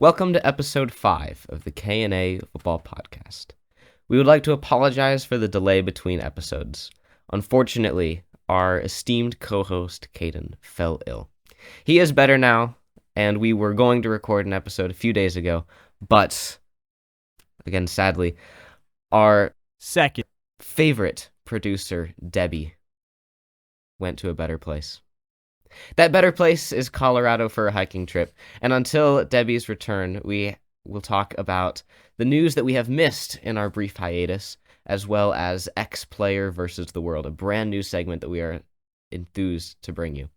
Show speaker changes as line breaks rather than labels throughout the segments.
Welcome to episode 5 of the K&A Football Podcast. We would like to apologize for the delay between episodes. Unfortunately, our esteemed co-host, Caden, fell ill. He is better now, and we were going to record an episode a few days ago, but, again, sadly, our
second
favorite producer, Debbie, went to a better place. That better place is Colorado for a hiking trip, and until Debbie's return, we will talk about the news that we have missed in our brief hiatus, as well as X-Player versus the World, a brand new segment that we are enthused to bring you.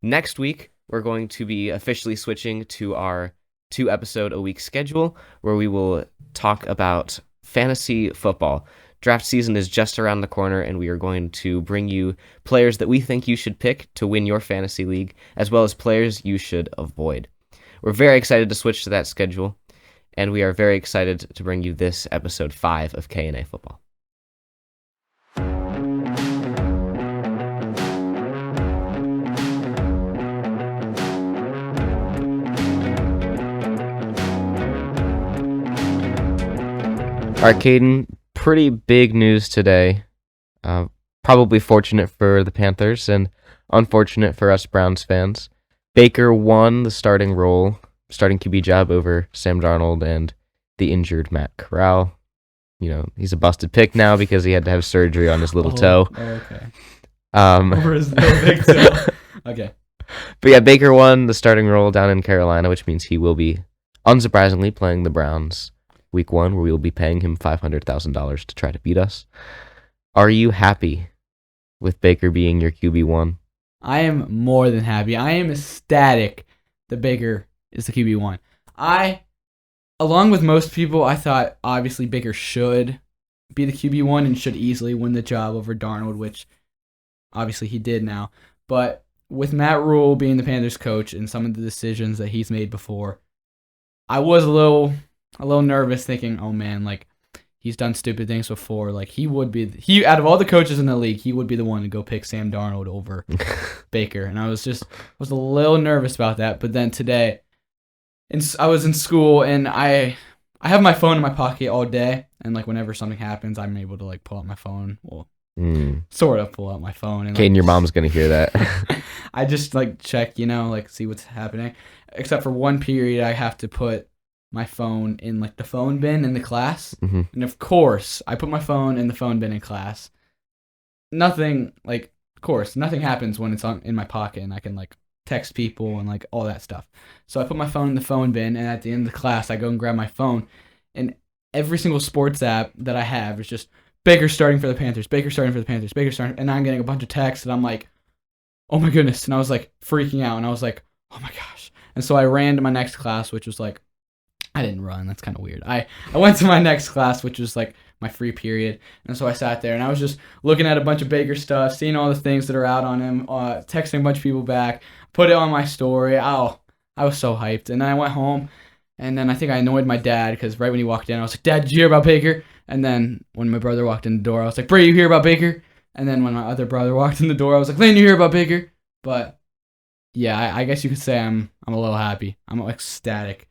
Next week, we're going to be officially switching to our 2-episode-a-week schedule, where we will talk about fantasy football. Draft season is just around the corner, and we are going to bring you players that we think you should pick to win your fantasy league, as well as players you should avoid. We're very excited to switch to that schedule, and we are very excited to bring you this episode 5 of K&A Football. Caden, pretty big news today. Probably fortunate for the Panthers and unfortunate for us Browns fans. Baker won the starting QB job over Sam Darnold and the injured Matt Corral. You know, he's a busted pick now because he had to have surgery on his little toe.
Okay. Over his little big toe. Okay.
But yeah, Baker won the starting role down in Carolina, which means he will be, unsurprisingly, playing the Browns Week 1, where we will be paying him $500,000 to try to beat us. Are you happy with Baker being your QB1?
I am more than happy. I am ecstatic that Baker is the QB1. Along with most people, I thought obviously Baker should be the QB1 and should easily win the job over Darnold, which obviously he did now. But with Matt Rule being the Panthers coach and some of the decisions that he's made before, I was a little nervous thinking, oh man, like he's done stupid things before. Like he out of all the coaches in the league, he would be the one to go pick Sam Darnold over Baker. And I was a little nervous about that. But then today, I was in school and I have my phone in my pocket all day. And like whenever something happens, I'm able to like pull out my phone. Well, sort of pull out my phone. And
Caden, your mom's going to hear that.
I just like check, like see what's happening. Except for one period, I have to put my phone in like the phone bin in the class. Mm-hmm. And of course, I put my phone in the phone bin in class. Nothing happens when it's in my pocket and I can like text people and like all that stuff. So I put my phone in the phone bin, and at the end of the class, I go and grab my phone, and every single sports app that I have is just Baker starting for the Panthers, Baker starting for the Panthers, Baker starting, and I'm getting a bunch of texts, and I'm like, oh my goodness, and I was like freaking out, and I was like, oh my gosh. And so I ran to my next class, which was like, I didn't run. That's kind of weird. I went to my next class, which was like my free period. And so I sat there and I was just looking at a bunch of Baker stuff, seeing all the things that are out on him, texting a bunch of people back, put it on my story. Oh, I was so hyped. And then I went home, and then I think I annoyed my dad because right when he walked in, I was like, Dad, did you hear about Baker? And then when my brother walked in the door, I was like, Brady, you hear about Baker? And then when my other brother walked in the door, I was like, Lane, you hear about Baker? But yeah, I guess you could say I'm a little happy. I'm ecstatic.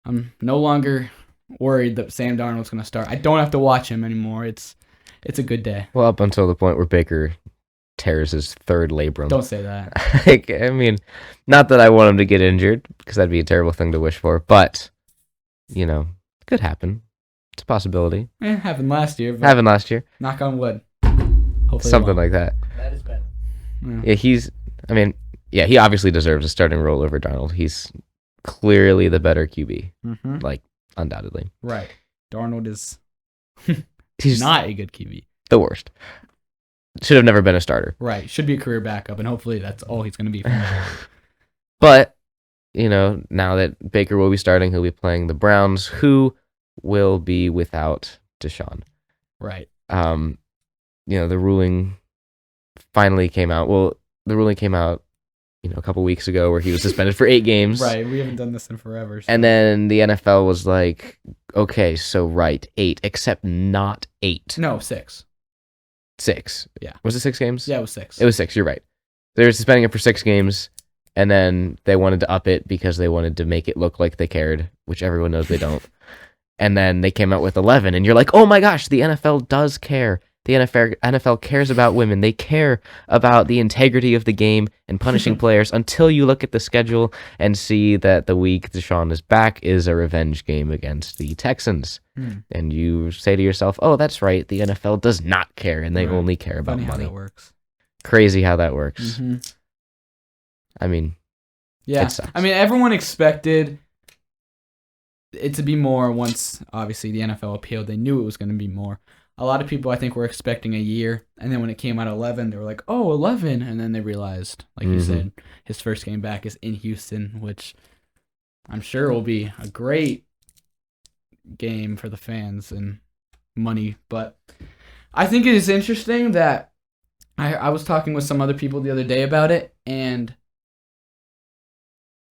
I'm no longer worried that Sam Darnold's going to start. I don't have to watch him anymore. It's a good day.
Well, up until the point where Baker tears his third labrum.
Don't say that.
I mean, not that I want him to get injured, because that'd be a terrible thing to wish for, but, it could happen. It's a possibility.
Happened last year.
Happened last year.
Knock on wood. Hopefully
something like that.
That is better.
Yeah, he obviously deserves a starting role over Darnold. He's clearly the better QB, like undoubtedly.
Right. Darnold is he's not a good QB.
The worst. Should have never been a starter.
Right. Should be a career backup, and hopefully that's all he's going to be.
But, now that Baker will be starting, he'll be playing the Browns, who will be without Deshaun.
Right.
The ruling finally came out. Well, the ruling came out a couple weeks ago where he was suspended for 8 games.
Right, we haven't done this in forever. So.
And then the NFL was like, okay, so 8, except not 8.
No, 6.
6.
Yeah.
Was it 6 games?
Yeah, it was 6.
It was 6, you're right. They were suspending him for 6 games, And then they wanted to up it because they wanted to make it look like they cared, which everyone knows they don't. And then they came out with 11, and you're like, oh my gosh, the NFL does care. The NFL cares about women. They care about the integrity of the game and punishing players until you look at the schedule and see that the week Deshaun is back is a revenge game against the Texans. And you say to yourself, oh, that's right. The NFL does not care, and they only care about
Funny
money.
how that works.
Crazy how that works.
Mm-hmm.
I mean,
yeah.
it sucks.
I mean, everyone expected it to be more once, obviously, the NFL appealed. They knew it was going to be more. A lot of people, I think, were expecting a year. And then when it came out 11, they were like, oh, 11. And then they realized, like you said, his first game back is in Houston, which I'm sure will be a great game for the fans and money. But I think it is interesting that I was talking with some other people the other day about it. And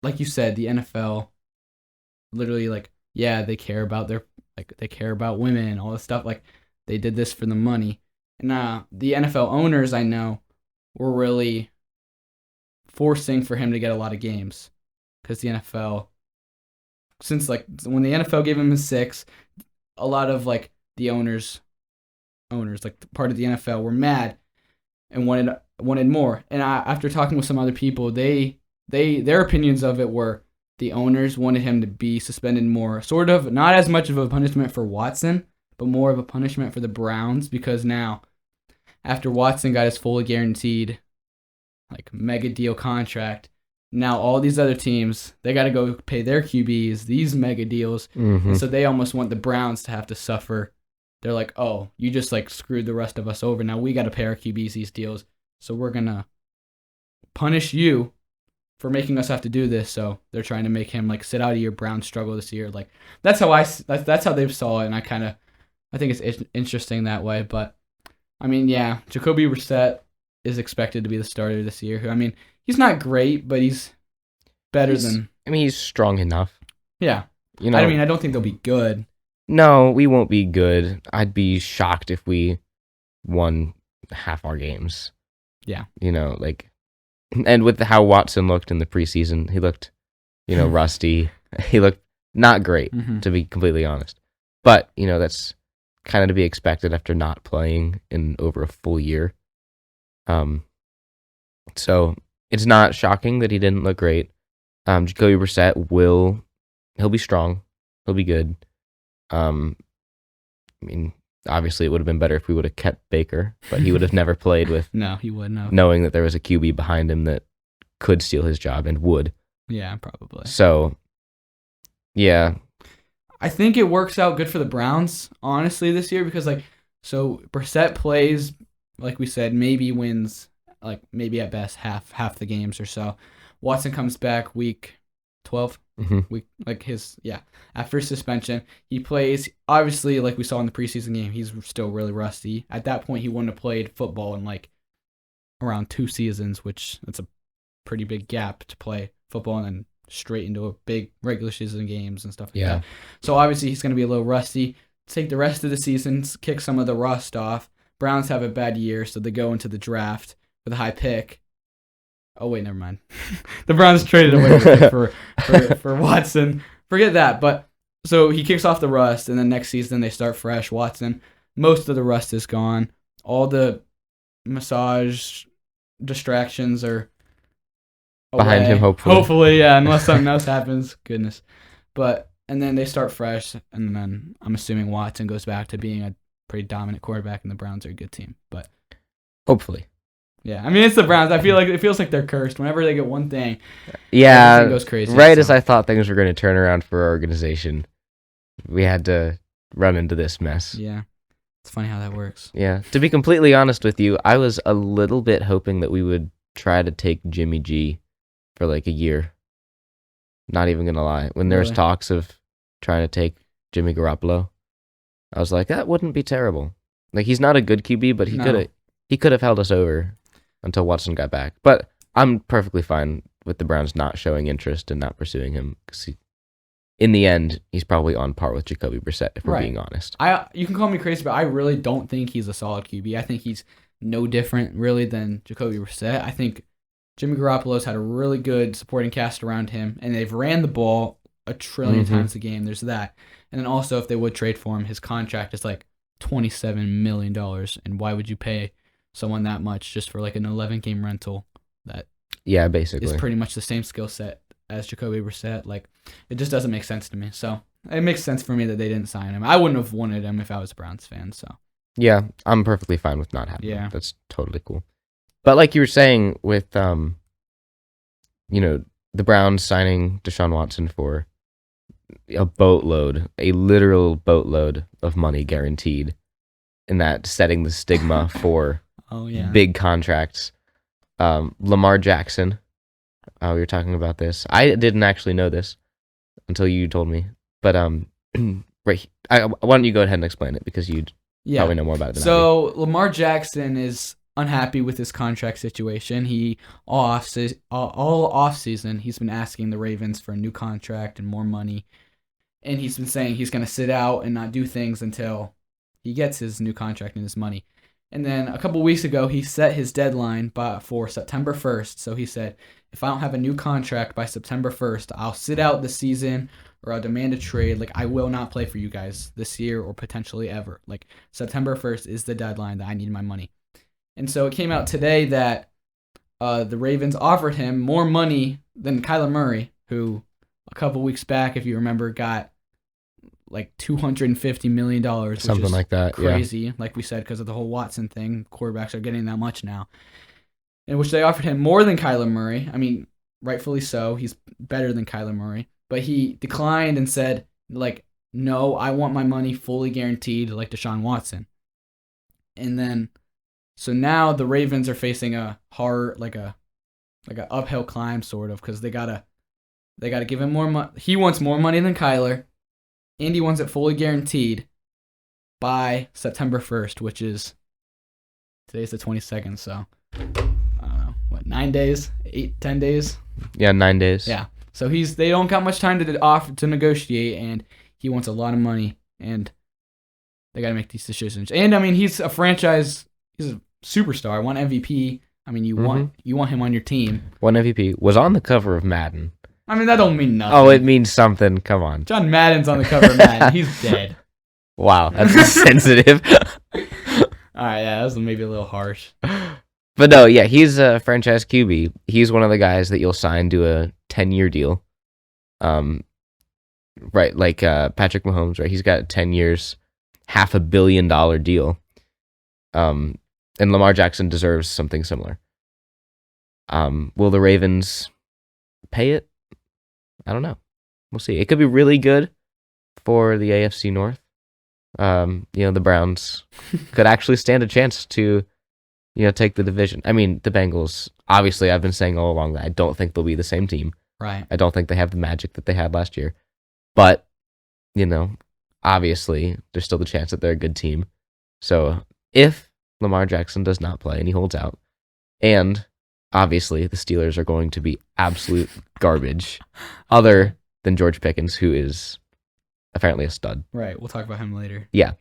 like you said, the NFL literally, like, yeah, they care about they care about women and all this stuff. Like, they did this for the money. And the NFL owners, I know, were really forcing for him to get a lot of games. Because the NFL, since, like, when the NFL gave him a 6, a lot of, like, the owners, like, part of the NFL were mad and wanted more. And after talking with some other people, their opinions of it were the owners wanted him to be suspended more, sort of, not as much of a punishment for Watson, but more of a punishment for the Browns, because now, after Watson got his fully guaranteed, like, mega deal contract, now all these other teams, they got to go pay their QBs these mega deals, and so they almost want the Browns to have to suffer. They're like, oh, you just, like, screwed the rest of us over. Now we got to pay our QBs these deals, so we're going to punish you for making us have to do this. So they're trying to make him, like, sit out a year. Browns struggle this year. Like, that's how that's how they saw it, and I think it's interesting that way. But I mean, yeah, Jacoby Brissett is expected to be the starter this year. I mean, he's not great, but he's better than.
I mean, he's strong enough.
Yeah,
You know.
I mean, I don't think they'll be good.
No, we won't be good. I'd be shocked if we won half our games.
Yeah.
You know, like, and with how Watson looked in the preseason, he looked, rusty. He looked not great, to be completely honest. But, that's kind of to be expected after not playing in over a full year. So it's not shocking that he didn't look great. Jacoby Brissett he'll be strong. He'll be good. I mean, obviously it would have been better if we would have kept Baker, but he would have never played with
No, he wouldn't have.
knowing that there was a QB behind him that could steal his job and would.
Yeah, probably.
So, yeah.
I think it works out good for the Browns, honestly, this year, because, like, so Brissett plays, like we said, maybe wins, like, maybe at best half the games or so. Watson comes back week 12. Week, like, after suspension, he plays. Obviously, like we saw in the preseason game, he's still really rusty. At that point, he wouldn't have played football in, like, around 2 seasons, which that's a pretty big gap to play football and then straight into a big regular season games and stuff like that. So obviously he's going to be a little rusty. Take the rest of the season, kick some of the rust off. Browns have a bad year, so they go into the draft with a high pick. Oh wait, never mind. The Browns traded away for Watson. Forget that. But so he kicks off the rust, and then next season they start fresh. Watson, most of the rust is gone. All the massage distractions are
behind him, hopefully.
Hopefully, yeah, unless something else happens. Goodness. And then they start fresh, and then I'm assuming Watson goes back to being a pretty dominant quarterback, and the Browns are a good team. But
hopefully.
Yeah, I mean, it's the Browns. I feel like it feels like they're cursed. Whenever they get one thing,
yeah,
everything goes crazy.
Right as I thought things were going to turn around for our organization, we had to run into this mess.
Yeah, it's funny how that works.
Yeah, to be completely honest with you, I was a little bit hoping that we would try to take Jimmy G for like a year. Not even going to lie. When there was talks of trying to take Jimmy Garoppolo, I was like, that wouldn't be terrible. Like, he's not a good QB, but he could have held us over until Watson got back. But I'm perfectly fine with the Browns not showing interest and not pursuing him, because in the end, he's probably on par with Jacoby Brissett, if we're being honest.
You can call me crazy, but I really don't think he's a solid QB. I think he's no different, really, than Jacoby Brissett. I think Jimmy Garoppolo's had a really good supporting cast around him, and they've ran the ball a trillion times a game. There's that. And then also, if they would trade for him, his contract is like $27 million. And why would you pay someone that much just for like an 11-game rental that
basically
is pretty much the same skill set as Jacoby Brissett? Like, it just doesn't make sense to me. So it makes sense for me that they didn't sign him. I wouldn't have wanted him if I was a Browns fan. So
yeah, I'm perfectly fine with not having him.
Yeah.
That's totally cool. But like you were saying with the Browns signing Deshaun Watson for a literal boatload of money guaranteed, and that setting the stigma for big contracts. Lamar Jackson, we were talking about this. I didn't actually know this until you told me. But right, why don't you go ahead and explain it, because you probably know more about it than I do.
So Lamar Jackson is unhappy with his contract situation. All offseason, he's been asking the Ravens for a new contract and more money. And he's been saying he's going to sit out and not do things until he gets his new contract and his money. And then a couple weeks ago, he set his deadline for September 1st. So he said, if I don't have a new contract by September 1st, I'll sit out the season or I'll demand a trade. Like, I will not play for you guys this year or potentially ever. Like, September 1st is the deadline that I need my money. And so it came out today that the Ravens offered him more money than Kyler Murray, who a couple weeks back, if you remember, got like $250 million.
Something like that.
Crazy, like we said, because of the whole Watson thing. Quarterbacks are getting that much now. In which they offered him more than Kyler Murray. I mean, rightfully so. He's better than Kyler Murray. But he declined and said, like, no, I want my money fully guaranteed like Deshaun Watson. And then, so now the Ravens are facing a hard, like a uphill climb, sort of, because they gotta give him more money. He wants more money than Kyler. Andy wants it fully guaranteed by September 1st, which is, today's the 22nd, so, I don't know, 9 days? 10 days?
Yeah, 9 days.
Yeah. So they don't got much time to negotiate, and he wants a lot of money, and they got to make these decisions. And, I mean, he's a superstar, one MVP. I mean, you want him on your team. One
MVP. Was on the cover of Madden.
I mean, that don't mean nothing.
Oh, it means something. Come on.
John Madden's on the cover of Madden. He's dead.
Wow, that's sensitive.
All right, yeah, that was maybe a little harsh.
But no, yeah, he's a franchise QB. He's one of the guys that you'll sign to a 10-year deal. Right, like Patrick Mahomes, right? He's got 10 years, $500 million deal. And Lamar Jackson deserves something similar. Will the Ravens pay it? I don't know. We'll see. It could be really good for the AFC North. The Browns could actually stand a chance to, take the division. I mean, the Bengals, obviously, I've been saying all along that I don't think they'll be the same team.
Right.
I don't think they have the magic that they had last year. But, obviously, there's still the chance that they're a good team. So, if Lamar Jackson does not play and he holds out, and obviously the Steelers are going to be absolute garbage, other than George Pickens, who is apparently a stud.
Right, we'll talk about him later.
Yeah,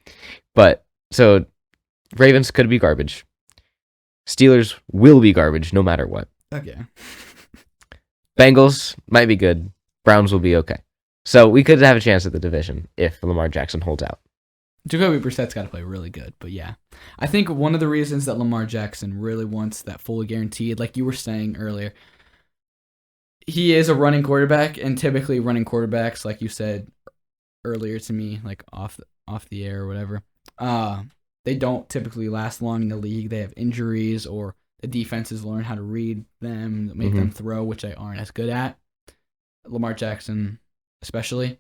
but so Ravens could be garbage. Steelers will be garbage no matter what.
Okay.
Bengals might be good. Browns will be okay. So we could have a chance at the division if Lamar Jackson holds out.
Jacoby Brissett's got to play really good, but yeah. I think one of the reasons that Lamar Jackson really wants that fully guaranteed, like you were saying earlier, he is a running quarterback, and typically running quarterbacks, like you said earlier to me, like off the air or whatever, they don't typically last long in the league. They have injuries, or the defenses learn how to read them, make them throw, which they aren't as good at. Lamar Jackson especially.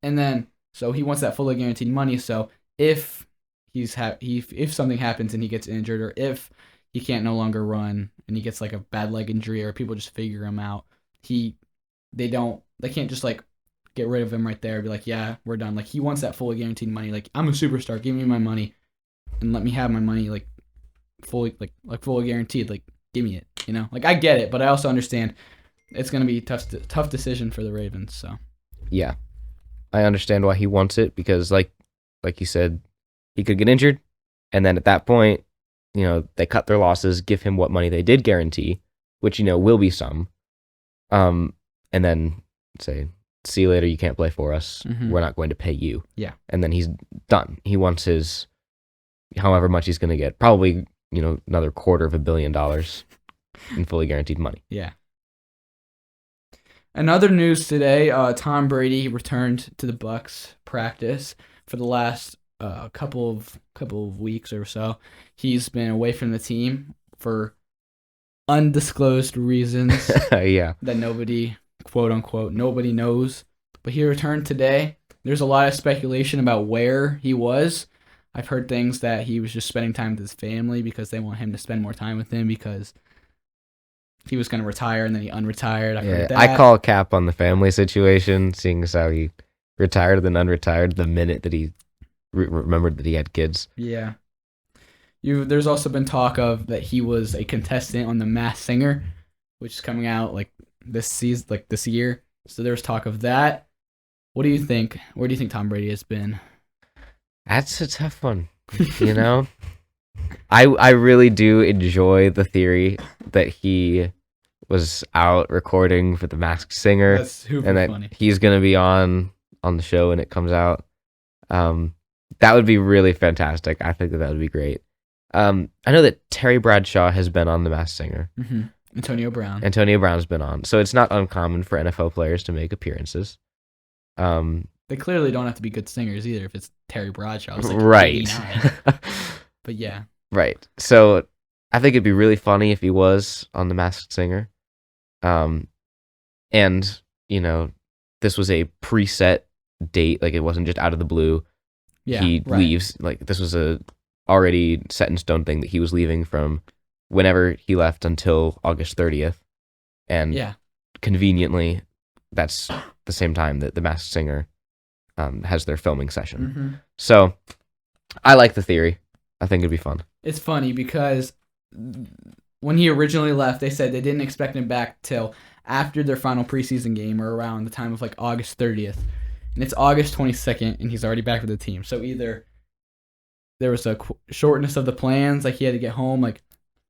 And then, so he wants that fully guaranteed money. So if if something happens and he gets injured, or if he can't no longer run and he gets like a bad leg injury, or people just figure him out, they can't just like get rid of him right there and be like, yeah, we're done. Like, he wants that fully guaranteed money. Like, I'm a superstar, give me my money and let me have my money like fully guaranteed. Like, give me it. Like, I get it, but I also understand it's gonna be a tough decision for the Ravens. So
yeah, I understand why he wants it, because like you said, he could get injured, and then at that point, they cut their losses, give him what money they did guarantee, which will be some, and then say, see you later, you can't play for us.
Mhm.
We're not going to pay you.
Yeah.
And then he's done. He wants his, however much he's going to get, probably, another $250 million in fully guaranteed money.
Yeah. Another news today, Tom Brady returned to the Bucs practice for the last couple of weeks or so. He's been away from the team for undisclosed reasons
Yeah.
that nobody, quote unquote, nobody knows. But he returned today. There's a lot of speculation about where he was. I've heard things that he was just spending time with his family because they want him to spend more time with them because he was going to retire and then he unretired. I've heard that.
I call cap on the family situation, seeing as how he retired and then unretired the minute that he remembered that he had kids.
Yeah. There's also been talk of that he was a contestant on The Masked Singer, which is coming out this season, this year. So there's talk of that. What do you think? Where do you think Tom Brady has been?
That's a tough one. I really do enjoy the theory that he was out recording for The Masked Singer.
That's super
and that
funny.
He's gonna be on the show when it comes out. That would be really fantastic. I think that would be great. I know that Terry Bradshaw has been on The Masked Singer.
Mm-hmm. Antonio
Brown's been on, so it's not uncommon for NFL players to make appearances.
They clearly don't have to be good singers either if it's Terry Bradshaw. It's
Right.
But yeah.
Right. So I think it'd be really funny if he was on The Masked Singer. And, this was a preset date. Like, it wasn't just out of the blue.
Yeah,
he
right.
leaves. Like, this was a already set in stone thing that he was leaving from whenever he left until August 30th. And conveniently, that's the same time that The Masked Singer has their filming session.
Mm-hmm.
So I like the theory. I think it'd be fun.
It's funny because when he originally left, they said they didn't expect him back till after their final preseason game or around the time of August 30th. And it's August 22nd, and he's already back with the team. So either there was a shortness of the plans, he had to get home,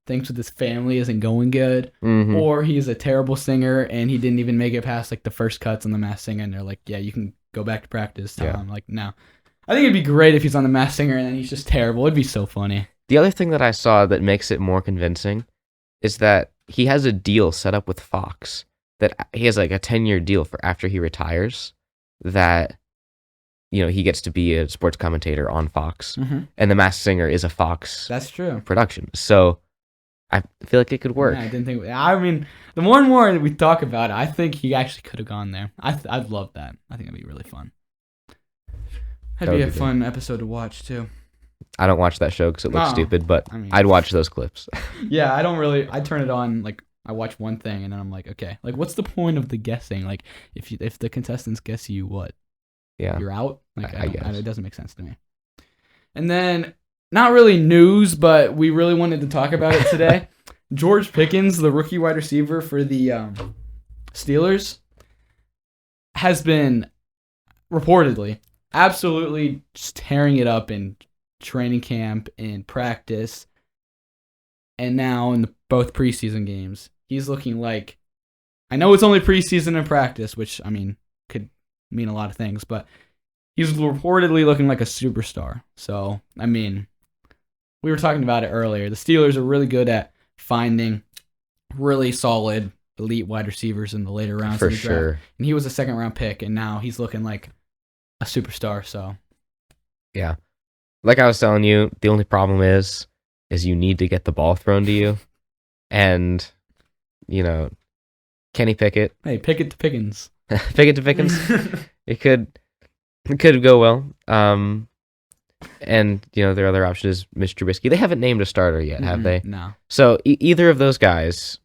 things with his family isn't going good, or he's a terrible singer and he didn't even make it past the first cuts on The Masked Singer, and they're like, yeah, you can go back to practice, Tom.
Yeah.
No. I think it'd be great if he's on The Masked Singer and then he's just terrible. It'd be so funny.
The other thing that I saw that makes it more convincing is that he has a deal set up with Fox, that he has a 10-year deal for after he retires, that he gets to be a sports commentator on Fox, and The Masked Singer is a Fox
That's true.
production. So I feel like it could work.
Yeah, I didn't think. I mean, the more and more that we talk about it, I think he actually could have gone there. I'd love that. I think it'd be really fun. That'd be a fun episode to watch too.
I don't watch that show because it looks stupid, but
I mean,
I'd watch those clips.
Yeah, I don't really. I turn it on I watch one thing and then I'm like, okay, what's the point of the guessing? If the contestants guess you, what?
Yeah,
you're out.
I guess
it doesn't make sense to me. And then, not really news, but we really wanted to talk about it today. George Pickens, the rookie wide receiver for the Steelers, has been reportedly absolutely just tearing it up in training camp and practice, and now in both preseason games. He's looking like, I know it's only preseason and practice, which, could mean a lot of things, but he's reportedly looking like a superstar. So, we were talking about it earlier. The Steelers are really good at finding really solid elite wide receivers in the later rounds of the draft. And he was a second-round pick, and now he's looking like a superstar. So,
yeah. Like I was telling you, the only problem is you need to get the ball thrown to you. And, Kenny Pickett.
Hey, Pickett to Pickens.
Pickett to Pickens. It could go well. And, their other option is Mitch Trubisky. They haven't named a starter yet, have they?
No.
So either of those guys,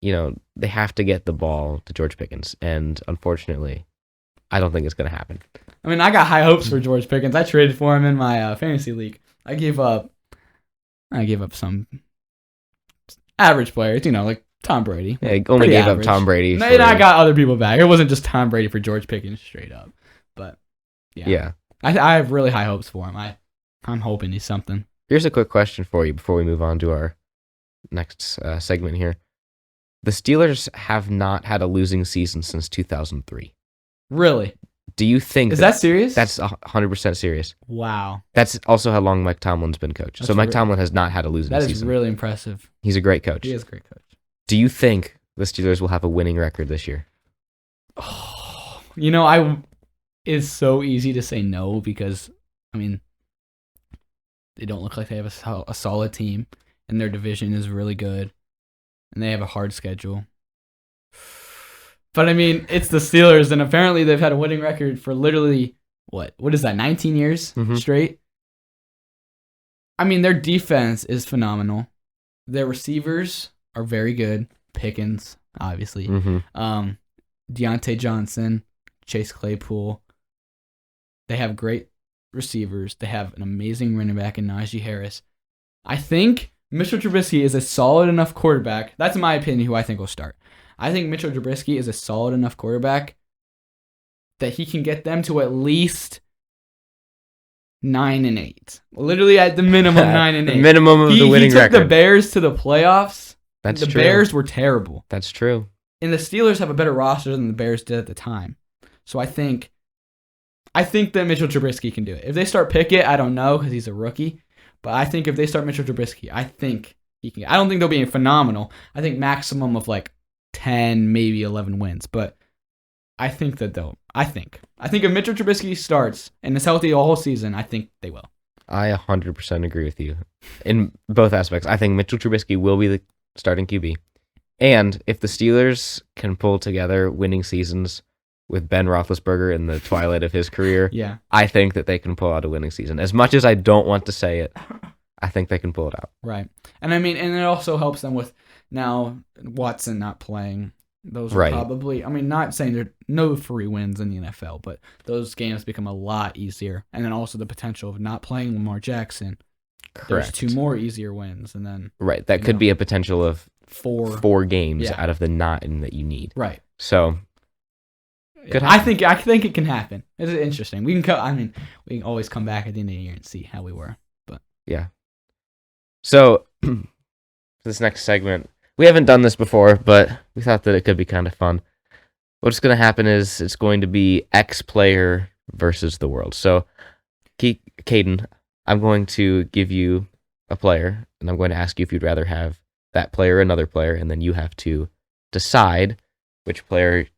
they have to get the ball to George Pickens. And unfortunately, I don't think it's going to happen.
I got high hopes for George Pickens. I traded for him in my fantasy league. I gave up some average players, like Tom Brady.
Yeah, he only gave up Tom Brady.
And I got other people back. It wasn't just Tom Brady for George Pickens straight up. But, yeah. I have really high hopes for him. I'm hoping he's something.
Here's a quick question for you before we move on to our next segment here. The Steelers have not had a losing season since 2003.
Really?
Do you think
Is that serious?
That's 100% serious.
Wow.
That's also how long Mike Tomlin's been coach. So Mike Tomlin has not had a losing season.
That is really impressive.
He's a great coach.
He is a great coach.
Do you think the Steelers will have a winning record this year?
Oh, it's so easy to say no because, they don't look like they have a solid team, and their division is really good, and they have a hard schedule. But, it's the Steelers, and apparently they've had a winning record for literally, what is that, 19 years straight? Their defense is phenomenal. Their receivers are very good. Pickens, obviously. Deontay Johnson, Chase Claypool. They have great receivers. They have an amazing running back in Najee Harris. I think Mitchell Trubisky is a solid enough quarterback. That's in my opinion who I think will start. I think Mitchell Trubisky is a solid enough quarterback that he can get them to at least 9-8. Literally at the minimum 9-8.
The minimum of the winning record.
He took the Bears to the playoffs.
That's
true.
The
Bears were terrible.
That's true.
And the Steelers have a better roster than the Bears did at the time. So I think that Mitchell Trubisky can do it. If they start Pickett, I don't know because he's a rookie. But I think if they start Mitchell Trubisky, I think he can. I don't think they'll be phenomenal. I think maximum of 10, maybe 11 wins. But I think that they'll. I think if Mitchell Trubisky starts and is healthy all season, I think they will.
I 100% agree with you in both aspects. I think Mitchell Trubisky will be the starting QB. And if the Steelers can pull together winning seasons with Ben Roethlisberger in the twilight of his career, I think that they can pull out a winning season. As much as I don't want to say it, I think they can pull it out.
Right. And and it also helps them with now Watson not playing. Those are probably, not saying there are no free wins in the NFL, but those games become a lot easier. And then also the potential of not playing Lamar Jackson.
Correct.
There's 2 more easier wins. And then
that could be a potential of
4
games out of the 9 that you need.
Right.
So
I think it can happen. It's interesting. We can we can always come back at the end of the year and see how we were. But
yeah. So this next segment, we haven't done this before, but we thought that it could be kind of fun. What's going to happen is it's going to be X player versus the world. So, Caden, I'm going to give you a player, and I'm going to ask you if you'd rather have that player or another player, and then you have to decide which player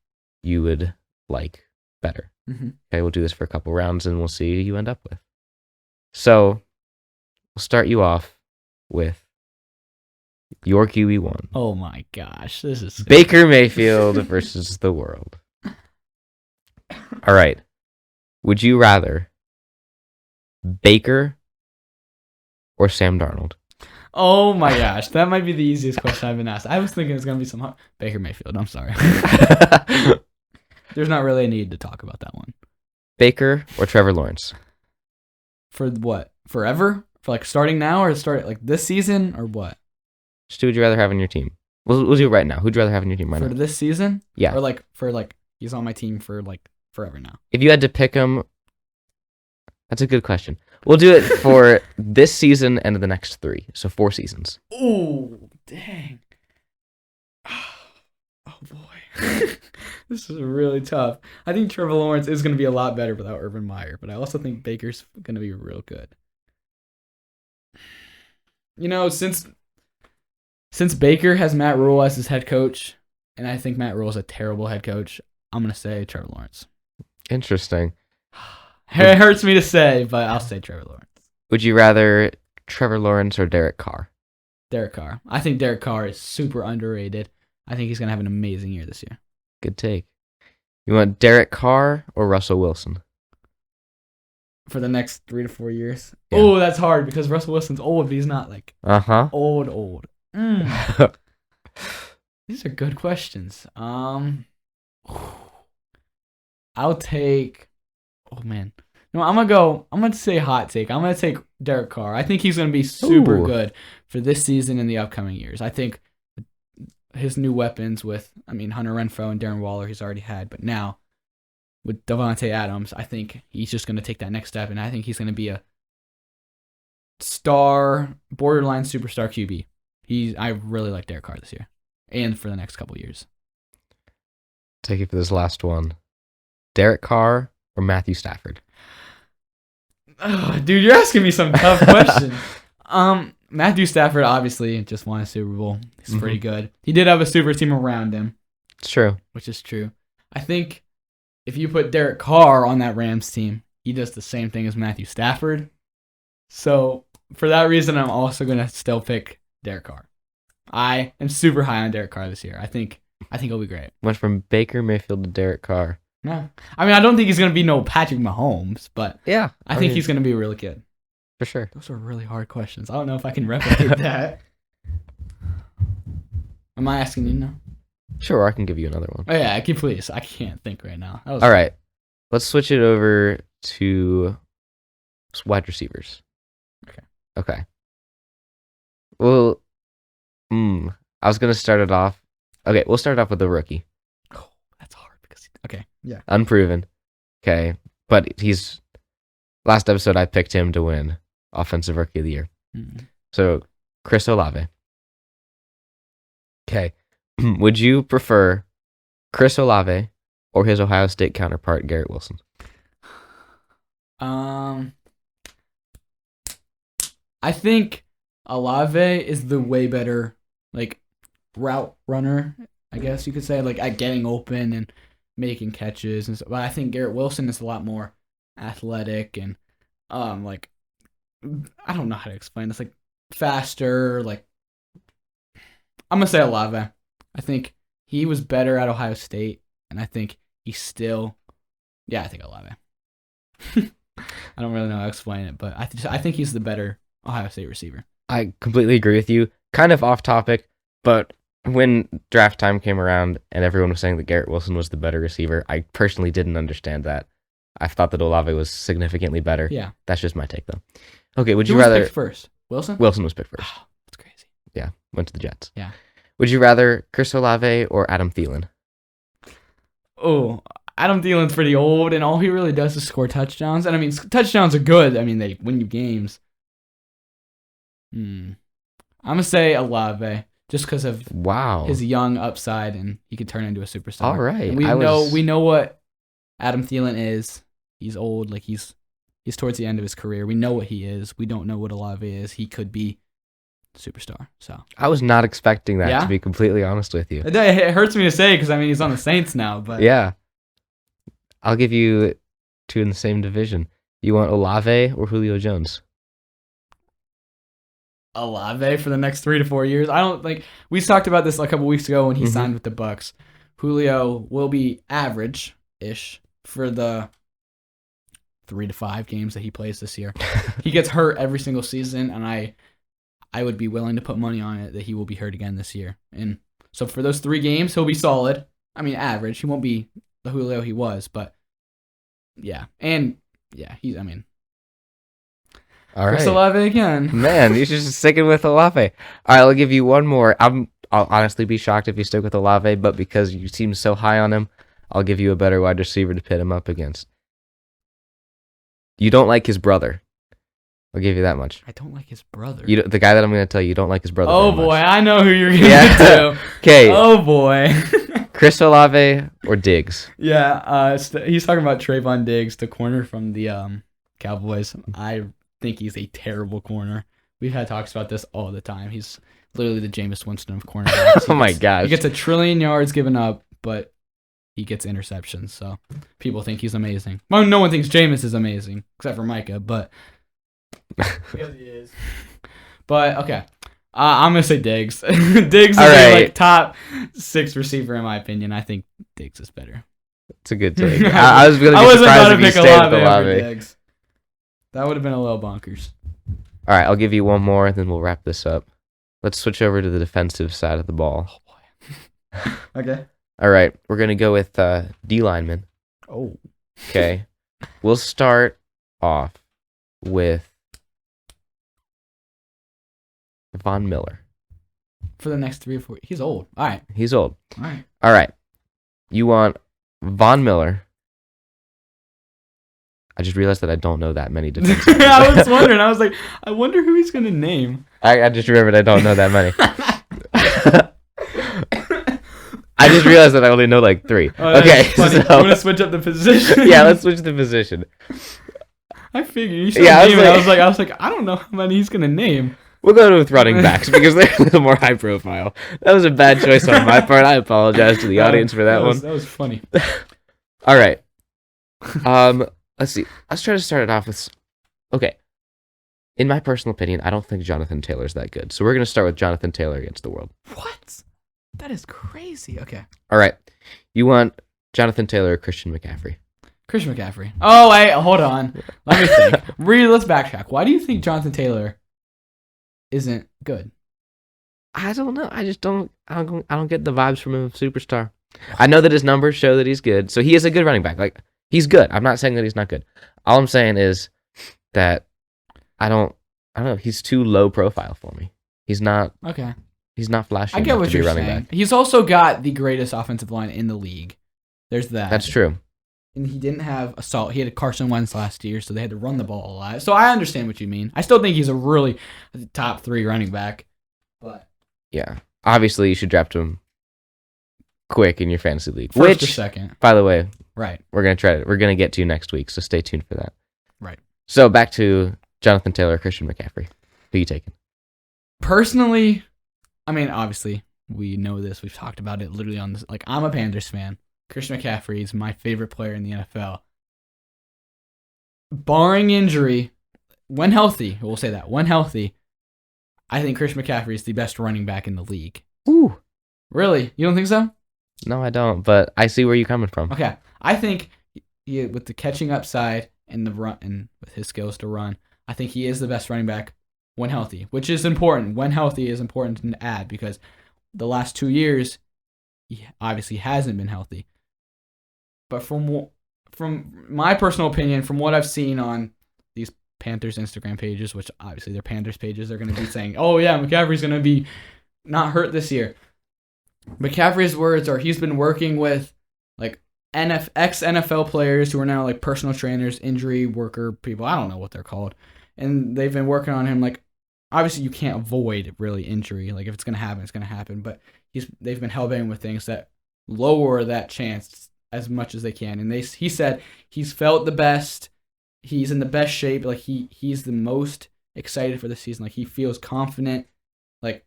you would like better. Okay, we'll do this for a couple rounds, and we'll see who you end up with. So, we'll start you off with your QB1.
Oh my gosh, this is
Baker Mayfield versus the world. All right. Would you rather Baker or Sam Darnold?
Oh my gosh, that might be the easiest question I've been asked. I was thinking it's gonna be some Baker Mayfield. I'm sorry. There's not really a need to talk about that one.
Baker or Trevor Lawrence?
For what? Forever? For starting now or start this season or what?
Just who would you rather have on your team? We'll do it right now. Who'd you rather have on your team right now?
For this season?
Yeah.
Or for he's on my team for forever now.
If you had to pick him, that's a good question. We'll do it for this season and the next 3. So 4 seasons.
Oh, dang. Oh boy. This is really tough. I think Trevor Lawrence is going to be a lot better without Urban Meyer, but I also think Baker's going to be real good. Since Baker has Matt Rule as his head coach, and I think Matt Rule is a terrible head coach, I'm going to say Trevor Lawrence.
Interesting.
It hurts me to say, but I'll say Trevor Lawrence.
Would you rather Trevor Lawrence or Derek Carr?
Derek Carr. I think Derek Carr is super underrated. I think he's going to have an amazing year this year.
Good take. You want Derek Carr or Russell Wilson?
For the next 3 to 4 years?
Yeah.
Oh, that's hard because Russell Wilson's old, but he's not old. These are good questions. I'll take. Oh man, no, I'm gonna say hot take. I'm gonna take Derek Carr. I think he's gonna be super good for this season and the upcoming years. I think his new weapons with, Hunter Renfrow and Darren Waller he's already had, but now with Devontae Adams, I think he's just gonna take that next step, and I think he's gonna be a borderline superstar QB. I really like Derek Carr this year. and for the next couple years.
Take it for this last one. Derek Carr or Matthew Stafford?
Oh, dude, you're asking me some tough questions. Matthew Stafford obviously just won a Super Bowl. He's pretty good. He did have a super team around him.
It's true.
Which is true. I think if you put Derek Carr on that Rams team, he does the same thing as Matthew Stafford. So for that reason, I'm also going to still pick Derek Carr. I am super high on Derek Carr this year. I think he'll be great.
Went from Baker Mayfield to Derek Carr.
No. I mean, I don't think he's going to be no Patrick Mahomes, but
yeah,
I think he's going to be really good.
For sure.
Those are really hard questions. I don't know if I can replicate that. Am I asking you now?
Sure, I can give you another one.
Oh, yeah, please. I can't think right now.
All right. Let's switch it over to wide receivers. Okay. Well, I was going to start it off. Okay, we'll start off with the rookie.
Oh, that's hard because okay. Yeah.
Unproven. Okay. But last episode I picked him to win Offensive Rookie of the Year.
Mm-hmm.
So, Chris Olave. Okay. Would you prefer Chris Olave or his Ohio State counterpart, Garrett Wilson?
I think Olave is the way better, route runner, I guess you could say, at getting open and making catches and stuff. But I think Garrett Wilson is a lot more athletic and, I don't know how to explain this, faster, I'm going to say Olave. I think he was better at Ohio State, and I think he's still, I think Olave. I don't really know how to explain it, but I think he's the better Ohio State receiver.
I completely agree with you. Kind of off topic, but when draft time came around and everyone was saying that Garrett Wilson was the better receiver, I personally didn't understand that. I thought that Olave was significantly better.
Yeah.
That's just my take, though. Okay, would
Who
you
was
rather...
picked first? Wilson?
Wilson was picked first.
Oh, that's crazy.
Yeah, went to the Jets.
Yeah.
Would you rather Chris Olave or Adam Thielen?
Oh, Adam Thielen's pretty old, and all he really does is score touchdowns. And, I mean, touchdowns are good. I mean, they win you games. I'm going to say Olave, just because of his young upside, and he could turn into a superstar.
All right.
And we know what Adam Thielen is. He's old. He's towards the end of his career. We know what he is. We don't know what Olave is. He could be a superstar. So
I was not expecting that, to be completely honest with you.
It hurts me to say because, I mean, he's on the Saints now. But
yeah. I'll give you two in the same division. You want Olave or Julio Jones?
Olave for the next 3 to 4 years. I don't think we talked about this a couple weeks ago when he signed with the Bucks. Julio will be average-ish for the 3 to 5 games that he plays this year. He gets hurt every single season, and I would be willing to put money on it that he will be hurt again this year. And so for those 3 games, he'll be solid. I mean, average. He won't be the Julio he was, but yeah. And yeah,
all right.
Chris Olave again.
Man, you're just sticking with Olave. All right, I'll give you one more. I'll honestly be shocked if you stick with Olave, but because you seem so high on him, I'll give you a better wide receiver to pit him up against. You don't like his brother. I'll give you that much.
I don't like his brother.
The guy that I'm going to tell you don't like his brother.
Oh boy,
much.
I know who you're going to get to.
Okay.
Oh boy.
Chris Olave or Diggs?
Yeah, he's talking about Trayvon Diggs, the corner from the Cowboys. I think he's a terrible corner. We've had talks about this all the time. He's literally the Jameis Winston of cornerbacks.
Oh my gosh.
He gets 1 trillion yards given up, but he gets interceptions. So people think he's amazing. Well, no one thinks Jameis is amazing, except for Micah, but yes, he is. But okay. I'm going to say Diggs. Diggs is a top 6 receiver in my opinion. I think Diggs is better.
It's a good take. I was going to be surprised if you stayed with Olave.
That would have been a little bonkers.
All right, I'll give you one more, then we'll wrap this up. Let's switch over to the defensive side of the ball.
Oh, boy. Okay.
All right, we're going to go with D lineman.
Oh.
Okay. We'll start off with Von Miller.
For the next 3 or 4 years. He's old. All right.
He's old.
All
right. You want Von Miller. I just realized that I don't know that many defensive.
I was wondering. I was like, I wonder who he's going to name.
I just remembered I don't know that many. I just realized that I only know like 3. Okay,
so you want to switch up the position?
Yeah, let's switch the position.
I figured you said I was like, I don't know how many he's gonna name.
We'll go with running backs because they're a little more high profile. That was a bad choice on my part. I apologize to the audience for that one.
That was funny.
All right. Let's see. Let's try to start it off with. Okay. In my personal opinion, I don't think Jonathan Taylor's that good. So we're gonna start with Jonathan Taylor against the world.
What? That is crazy. Okay.
All right. You want Jonathan Taylor or Christian McCaffrey?
Christian McCaffrey. Oh wait, hold on. Let me think. Really, let's backtrack. Why do you think Jonathan Taylor isn't good?
I don't know. I just don't. I don't get the vibes from a superstar. I know that his numbers show that he's good, so he is a good running back. Like he's good. I'm not saying that he's not good. All I'm saying is that I don't know. He's too low profile for me. He's not.
Okay.
He's not flashy.
I get what you're saying. Back. He's also got the greatest offensive line in the league. There's that.
That's true.
And he didn't have He had Carson Wentz last year, so they had to run the ball a lot. So I understand what you mean. I still think he's a really top 3 running back. But
yeah, obviously you should draft him quick in your fantasy league.
First or second.
By the way,
right.
We're gonna get to next week, so stay tuned for that.
Right.
So back to Jonathan Taylor, Christian McCaffrey. Who you taking?
Personally, I mean, obviously we know this. We've talked about it literally on this. Like, I'm a Panthers fan. Christian McCaffrey is my favorite player in the NFL. Barring injury, when healthy, we'll say that, when healthy, I think Christian McCaffrey is the best running back in the league.
Ooh.
Really? You don't think so?
No, I don't, but I see where you're coming from.
Okay. I think with the catching upside and the run and with his skills to run, I think he is the best running back when healthy, which is important. When healthy is important to add because the last 2 years, he obviously hasn't been healthy. But from my personal opinion, from what I've seen on these Panthers Instagram pages, which obviously they're Panthers pages, they're going to be saying, oh yeah, McCaffrey's going to be not hurt this year. McCaffrey's words are he's been working with like ex-NFL players who are now like personal trainers, injury worker people. I don't know what they're called. And they've been working on him. Like, obviously you can't avoid really injury. Like if it's going to happen, it's going to happen. But they've been helping with things that lower that chance as much as they can. And he said he's felt the best. He's in the best shape. Like he's the most excited for the season. Like he feels confident. Like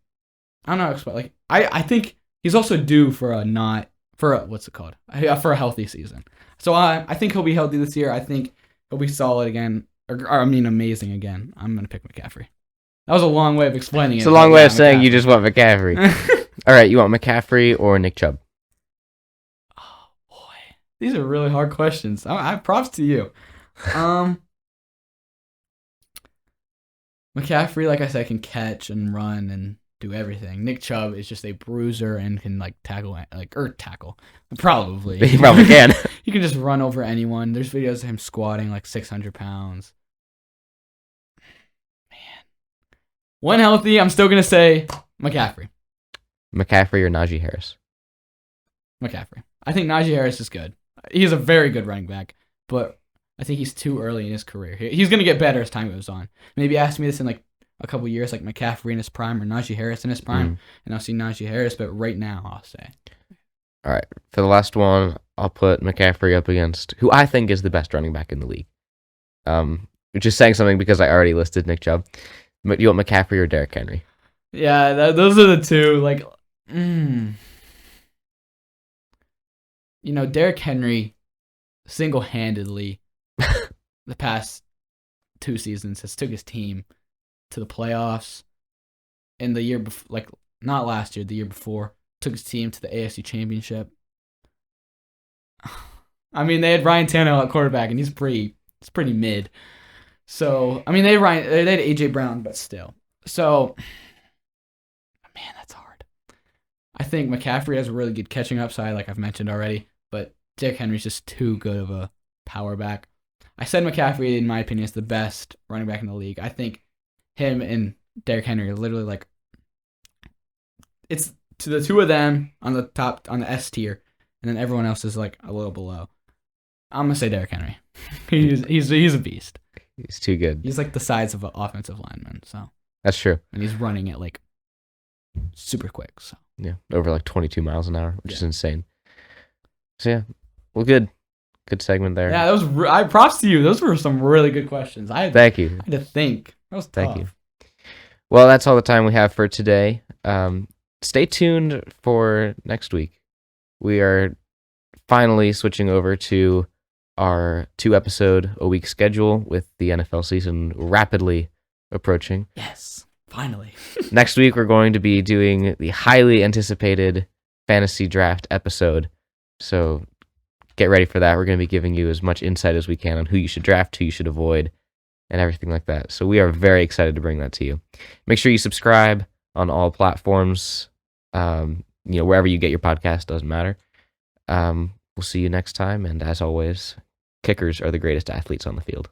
I don't know. Like I think he's also due for a healthy season. So I think he'll be healthy this year. I think he'll be solid again. Amazing again. I'm gonna pick McCaffrey. That was a long way of explaining it.
It's a long way of saying you just want McCaffrey. All right, you want McCaffrey or Nick Chubb?
These are really hard questions. I have props to you. McCaffrey, like I said, can catch and run and do everything. Nick Chubb is just a bruiser and can like tackle. Probably.
He probably can.
He can just run over anyone. There's videos of him squatting like 600 pounds. Man. When healthy, I'm still gonna say McCaffrey.
McCaffrey or Najee Harris?
McCaffrey. I think Najee Harris is good. He's a very good running back, but I think he's too early in his career. He's going to get better as time goes on. Maybe ask me this in like a couple years, like McCaffrey in his prime or Najee Harris in his prime, and I'll see Najee Harris, but right now I'll say.
All right. For the last one, I'll put McCaffrey up against who I think is the best running back in the league. Which is saying something because I already listed Nick Chubb. But you want McCaffrey or Derrick Henry?
Yeah, those are the two. Like, Derrick Henry single-handedly the past 2 seasons has took his team to the playoffs. And the year before, like not last year, the year before, took his team to the AFC Championship. I mean, they had Ryan Tannehill at quarterback, and it's pretty mid. So, I mean, they had AJ Brown, but still. So, man, that's hard. I think McCaffrey has a really good catching upside, like I've mentioned already, but Derrick Henry's just too good of a power back. I said McCaffrey, in my opinion, is the best running back in the league. I think him and Derrick Henry are literally like, it's to the two of them on the top, on the S tier, and then everyone else is like a little below. I'm gonna say Derrick Henry. He's a beast.
He's too good.
He's like the size of an offensive lineman. So
that's true.
And he's running it like super quick. So
Yeah, over like 22 miles an hour, which is
Yeah.
insane. So yeah, well, good segment there.
Yeah, that was. I props to you. Those were some really good questions.
Thank you.
I had to think. That was
Thank
tough.
you. Well, that's all the time we have for today. Stay tuned for next week. We are finally switching over to our 2-episode-a-week schedule with the NFL season rapidly approaching.
Yes, finally.
Next week, we're going to be doing the highly anticipated fantasy draft episode. So get ready for that. We're going to be giving you as much insight as we can on who you should draft, who you should avoid, and everything like that. So we are very excited to bring that to you. Make sure you subscribe on all platforms. Wherever you get your podcast, doesn't matter. We'll see you next time. And as always, kickers are the greatest athletes on the field.